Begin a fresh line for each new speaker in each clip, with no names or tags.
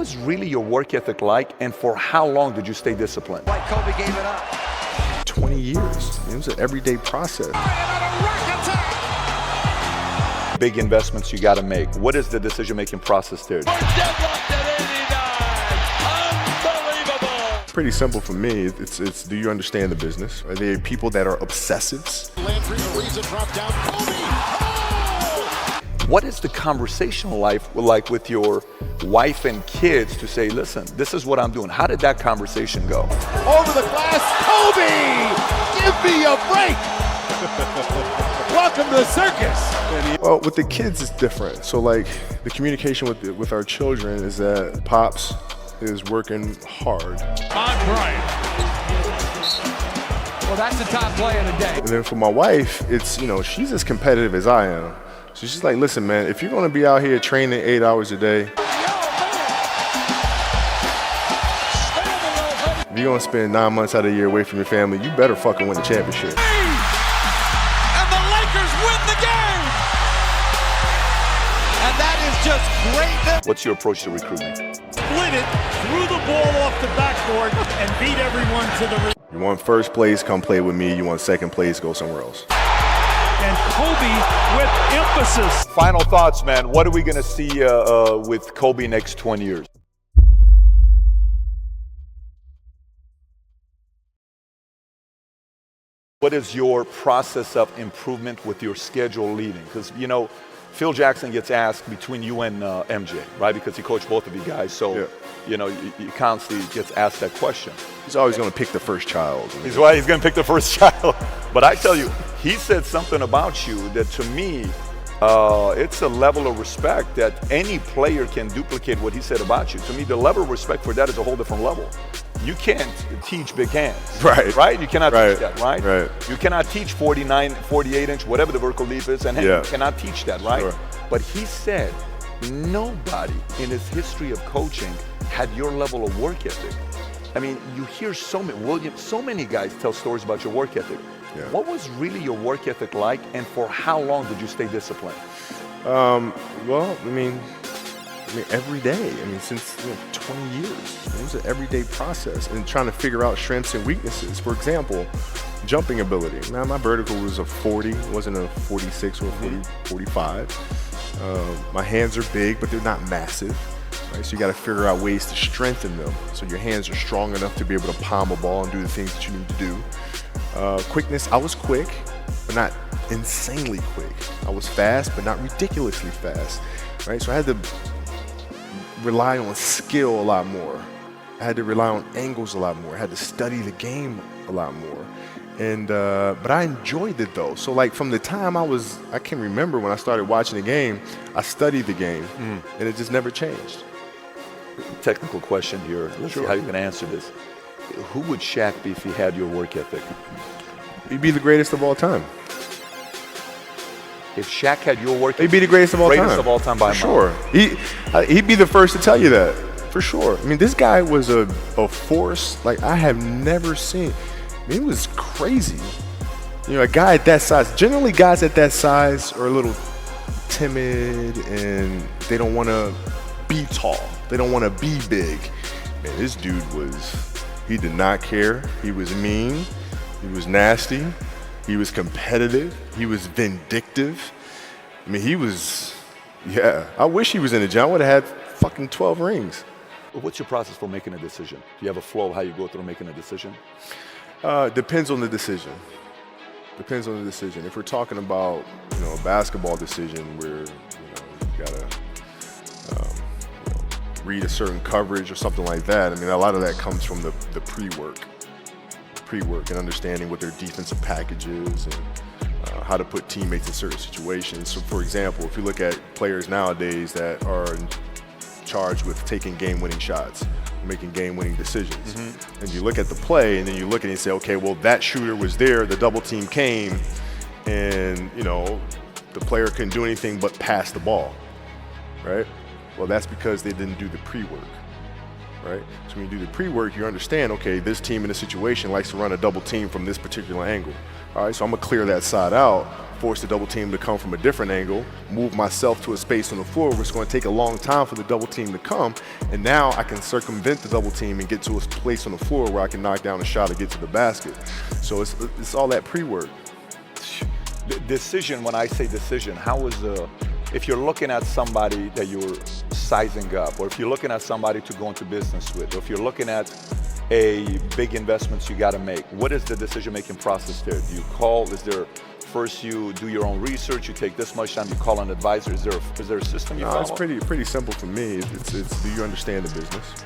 was really your work ethic like, and for how long did you stay disciplined?
Like Kobe gave it up.
20 years. It was an everyday process.
Big investments you got to make. What is the decision-making process there?
Pretty simple for me. It's do you understand the business? Are there people that are obsessives?
What is the conversational life like with your wife and kids to say, listen, this is what I'm doing? How did that conversation go?
Over the glass, Kobe! Give me a break! Welcome to the circus!
Well, with the kids, it's different. So like the communication with our children is that Pops is working hard.
On Bryant.
Well, that's the top play of the day.
And then for my wife, it's, she's as competitive as I am. So she's like, listen, man, if you're going to be out here training 8 hours a day, if you're going to spend 9 months out of the year away from your family, you better fucking win the championship.
And the Lakers win the game! And that is just great.
What's your approach to recruiting?
Split it, threw the ball off the backboard, and beat everyone to the rim.
You want first place, come play with me. You want second place, go somewhere else.
And Kobe with emphasis.
Final thoughts, man. What are we going to see with Kobe next 20 years? What is your process of improvement with your schedule leading? Because, Phil Jackson gets asked between you and MJ, right? Because he coached both of you guys. So, he constantly gets asked that question.
He's always going to pick the first child.
He's going to pick the first child. But I tell you, he said something about you that to me, it's a level of respect that any player can duplicate what he said about you. To me, the level of respect for that is a whole different level. You can't teach big hands. Right? You cannot teach that, right? You cannot teach 49, 48-inch, whatever the vertical leap is, and you cannot teach that, right?
Sure.
But he said nobody in his history of coaching had your level of work ethic. I mean, you hear so many guys tell stories about your work ethic.
Yeah.
What was really your work ethic like, and for how long did you stay disciplined?
Well, I mean, every day. Since 20 years. It was an everyday process, and trying to figure out strengths and weaknesses. For example, jumping ability. Now, my vertical was a 40, it wasn't a 46 or a 45. My hands are big, but they're not massive. Right? So you got to figure out ways to strengthen them so your hands are strong enough to be able to palm a ball and do the things that you need to do. Quickness, I was quick, but not insanely quick. I was fast, but not ridiculously fast. Right? So I had to rely on skill a lot more. I had to rely on angles a lot more. I had to study the game a lot more. And but I enjoyed it though. So like from the time I can remember when I started watching the game, I studied the game, and it just never changed.
Technical question here. Let's see how you can answer this. Who would Shaq be if he had your work ethic?
He'd be the greatest of all time.
If Shaq had your work ethic,
he'd be the greatest of all time.
Greatest of all time by a
mile. Sure. He'd be the first to tell you that, for sure. This guy was a force like I have never seen. He was crazy. A guy at that size. Generally, guys at that size are a little timid and they don't want to be tall. They don't want to be big. Man, this dude he did not care. He was mean. He was nasty. He was competitive. He was vindictive. He was, I wish he was in the gym. I would have had fucking 12 rings.
What's your process for making a decision? Do you have a flow of how you go through making a decision?
Depends on the decision. Depends on the decision. If we're talking about, a basketball decision where, you gotta read a certain coverage or something like that. A lot of that comes from the pre-work and understanding what their defensive package is and how to put teammates in certain situations. So, for example, if you look at players nowadays that are charged with taking game-winning shots, making game-winning decisions, and you look at the play and then you look at it and say, okay, well, that shooter was there, the double team came, and the player couldn't do anything but pass the ball, right? Well, that's because they didn't do the pre-work. right? So when you do the pre-work, you understand, okay, this team in this situation likes to run a double team from this particular angle. All right, so I'm gonna clear that side out, force the double team to come from a different angle, move myself to a space on the floor where it's gonna take a long time for the double team to come, and now I can circumvent the double team and get to a place on the floor where I can knock down a shot or get to the basket. So it's all that pre-work.
The decision, when I say decision, how is if you're looking at somebody that you're sizing up, or if you're looking at somebody to go into business with, or if you're looking at a big investments you got to make, what is the decision-making process there? Do you call? Is there first you do your own research? You take this much time. You call an advisor. Is there a system you follow?
It's pretty simple for me. It's do you understand the business?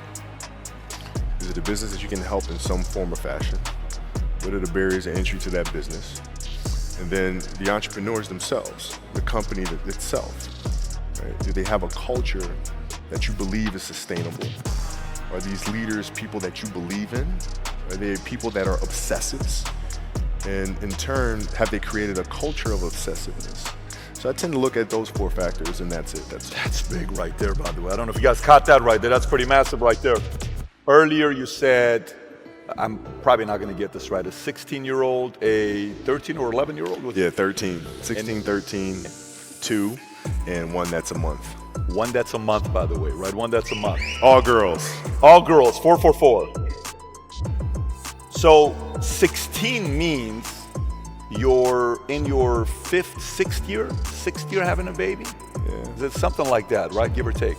Is it a business that you can help in some form or fashion? What are the barriers of entry to that business? And then the entrepreneurs themselves, the company itself, right? Do they have a culture that you believe is sustainable? Are these leaders people that you believe in? Are they people that are obsessives? And in turn, have they created a culture of obsessiveness? So I tend to look at those 4 factors, and that's it.
That's big right there, by the way. I don't know if you guys caught that right there. That's pretty massive right there. Earlier you said, I'm probably not going to get this right, a 16-year-old, a 13 or 11-year-old?
Yeah, 13. 16, 13, 2, and 1 that's a month.
1 that's a month, by the way, right? 1 that's a month.
All girls.
All girls, 444. So 16 means you're in your 6th year having a baby?
Yeah.
Is it something like that, right? Give or take.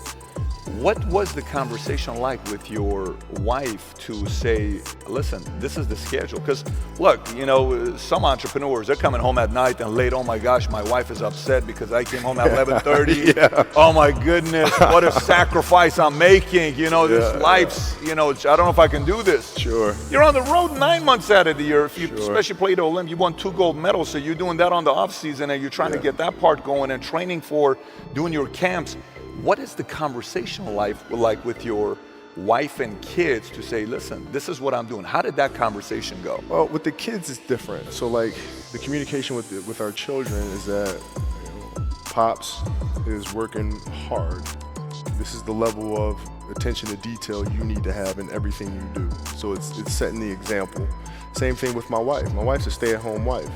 What was the conversation like with your wife to say, listen, this is the schedule? Because look, you know, some entrepreneurs, they're coming home at night and late, oh my gosh, my wife is upset because I came home at 11:30.
Yeah.
Oh my goodness, what a sacrifice I'm making. You know, this life's, you know, I don't know if I can do this.
Sure.
You're on the road 9 months out of the year. If you especially played Olymp, you won 2 gold medals, so you're doing that on the off season and you're trying to get that part going and training for doing your camps. What is the conversational life like with your wife and kids to say, listen, this is what I'm doing? How did that conversation go?
Well, with the kids, it's different. So, like, the communication with our children is that, you know, Pops is working hard. This is the level of attention to detail you need to have in everything you do. So it's setting the example. Same thing with my wife. My wife's a stay-at-home wife.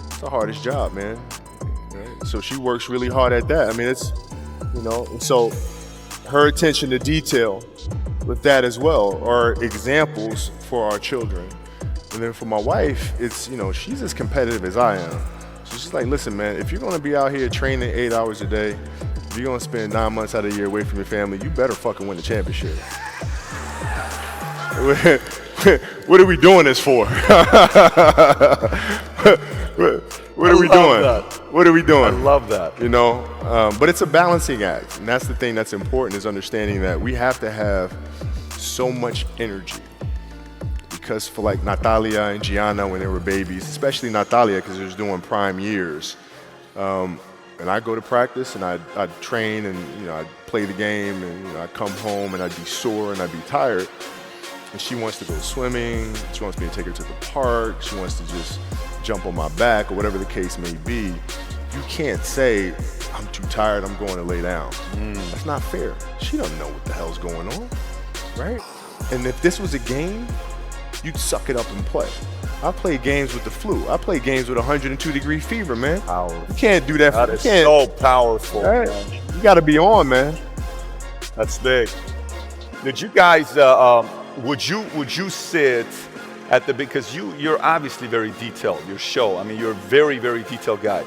It's the hardest job, man. Right? So she works really hard at that. I mean, it's, you know, and so her attention to detail with that as well are examples for our children. And then for my wife, it's, you know, she's as competitive as I am. So she's like, listen, man, if you're gonna be out here training 8 hours a day, if you're gonna spend 9 months out of the year away from your family, you better fucking win the championship. What are we doing this for? What are we doing? What are we doing?
I love that.
You know, but it's a balancing act. And that's the thing that's important, is understanding that we have to have so much energy. Because for like Natalia and Gianna when they were babies, especially Natalia because she was doing prime years, and I go to practice and I'd train and, you know, I'd play the game and, you know, I'd come home and I'd be sore and I'd be tired. And she wants to go swimming, she wants me to take her to the park, she wants to just jump on my back or whatever the case may be. You can't say, I'm too tired, I'm going to lay down. That's not fair. She doesn't know what the hell's going on, right? And if this was a game, you'd suck it up and play. I play games with the flu. I play games with 102-degree fever, man.
Powerful.
You can't do that.
That is so powerful.
Right? You got to be on, man.
That's big. Did you guys, would you sit at the, because you're obviously very detailed, your show, I mean, you're a very, very detailed guy.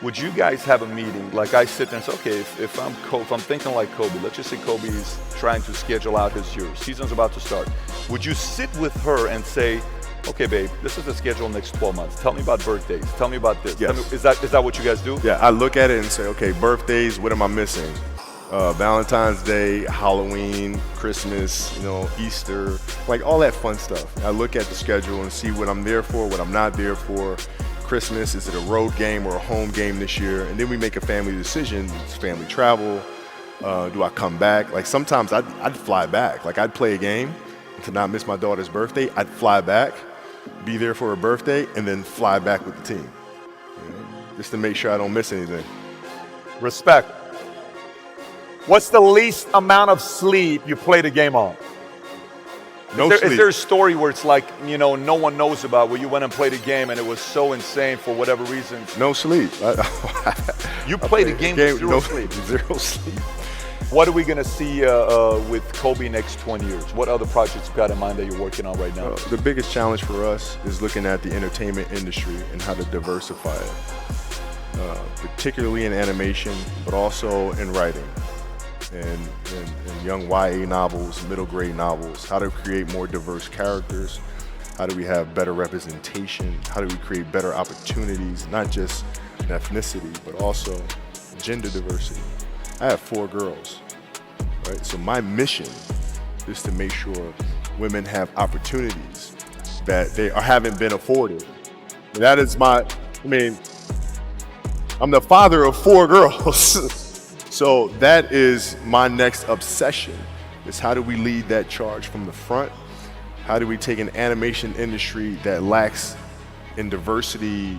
Would you guys have a meeting, like I sit there and say, okay, if I'm thinking like Kobe, let's just say Kobe's trying to schedule out his year, season's about to start. Would you sit with her and say, okay, babe, this is the schedule next 12 months. Tell me about birthdays. Tell me about this.
Yes.
Is that what you guys do?
Yeah, I look at it and say, okay, birthdays, what am I missing? Valentine's Day, Halloween, Christmas, you know, Easter, like all that fun stuff. I look at the schedule and see what I'm there for, what I'm not there for. Christmas, is it a road game or a home game this year? And then we make a family decision. It's family travel. Do I come back? Like sometimes I'd fly back. Like I'd play a game to not miss my daughter's birthday. I'd fly back, be there for her birthday, and then fly back with the team. You know, just to make sure I don't miss anything.
Respect. What's the least amount of sleep you played a game on?
No
Is
sleep.
there a story where it's like, no one knows about, where you went and played a game and it was so insane for whatever reason?
No sleep.
You played a game with zero
no
sleep.
Zero sleep.
What are we going to see with Kobe next 20 years? What other projects you got in mind that you're working on right now?
The biggest challenge for us is looking at the entertainment industry and how to diversify it, particularly in animation, but also in writing and young YA novels, middle grade novels. How to create more diverse characters? How do we have better representation? How do we create better opportunities, not just in ethnicity, but also gender diversity? I have 4 girls, right? So my mission is to make sure women have opportunities that they haven't been afforded. That is I'm the father of 4 girls. So that is my next obsession, is how do we lead that charge from the front? How do we take an animation industry that lacks in diversity,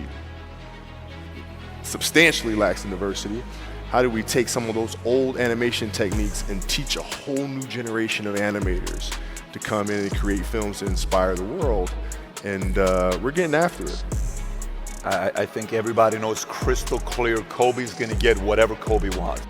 substantially lacks in diversity? How do we take some of those old animation techniques and teach a whole new generation of animators to come in and create films that inspire the world? And we're getting after it.
I think everybody knows crystal clear Kobe's going to get whatever Kobe wants.